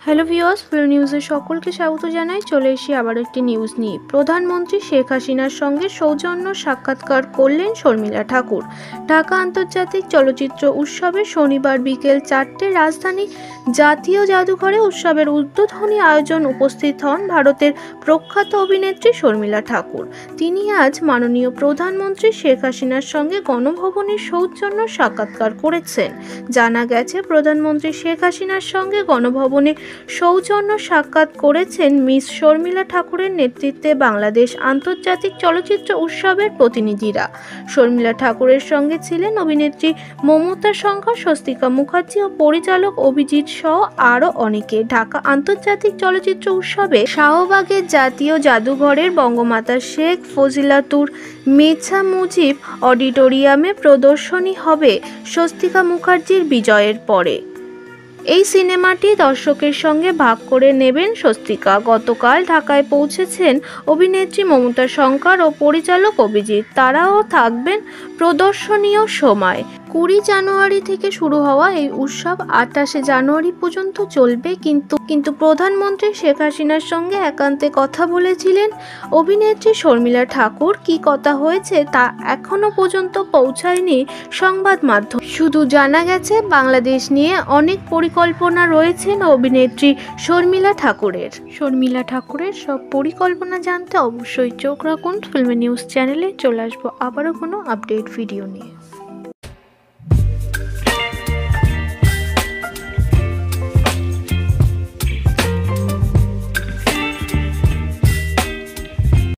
Hello viewers, film নিউজে সকলকে স্বাগত জানাই। চলে এসেছি আবার একটি নিউজ নিয়ে। প্রধানমন্ত্রী শেখ হাসিনার সঙ্গে সৌজন্য সাক্ষাৎকার করলেন শর্মিলা ঠাকুর। ঢাকা আন্তর্জাতিক চলচ্চিত্র উৎসবে শনিবার বিকেল 4টায় রাজধানী জাতীয় জাদুঘরে উৎসবের উদ্বোধনী আয়োজন উপস্থিত হন ভারতের প্রখ্যাত অভিনেত্রী শর্মিলা ঠাকুর। তিনি আজ মাননীয় প্রধানমন্ত্রী শেখ হাসিনার সঙ্গে গণভবনে সৌজন্য সাক্ষাৎকার করেছেন। জানা গেছে, প্রধানমন্ত্রী শেখ হাসিনার সঙ্গে গণভবনে সৌজন্য সাক্ষাৎ করেছেন মিস শর্মিলা ঠাকুরের নেতৃত্বে বাংলাদেশ আন্তর্জাতিক চলচ্চিত্র উৎসবের প্রতিনিধিরা। শর্মিলা ঠাকুরের সঙ্গে ছিলেন অভিনেত্রী মমতা শঙ্কর, স্বস্তিকা মুখার্জি ও পরিচালক অভিজিৎ সহ আরও অনেকে। ঢাকা আন্তর্জাতিক চলচ্চিত্র উৎসবে শাহবাগের জাতীয় জাদুঘরের বঙ্গমাতা শেখ ফজিলাতুর মেছা মুজিব অডিটোরিয়ামে প্রদর্শনী হবে স্বস্তিকা মুখার্জির বিজয়ের পরে। এই সিনেমাটি দর্শকের সঙ্গে ভাগ করে নেবেন স্বস্তিকা। গতকাল ঢাকায় পৌঁছেছেন অভিনেত্রী মমতা শঙ্কর ও পরিচালক অভিজিৎ। তারাও থাকবেন প্রদর্শনীয় সময়। 20 জানুয়ারি থেকে শুরু হওয়া এই উৎসব 28 জানুয়ারি পর্যন্ত চলবে। কিন্তু প্রধানমন্ত্রী শেখ হাসিনার সঙ্গে একান্তে কথা বলেছিলেন অভিনেত্রী শর্মিলা ঠাকুর। কি কথা হয়েছে তা এখনো পর্যন্ত পৌঁছায়নি সংবাদ মাধ্যম। শুধু জানা গেছে, বাংলাদেশ নিয়ে অনেক পরিকল্পনা রয়েছেন অভিনেত্রী শর্মিলা ঠাকুরের সব পরিকল্পনা জানতে অবশ্যই চোখ রাখুন ফিল্ম নিউজ চ্যানেলে। চলে আসবো আবারও কোনো আপডেট ভিডিও নিয়ে।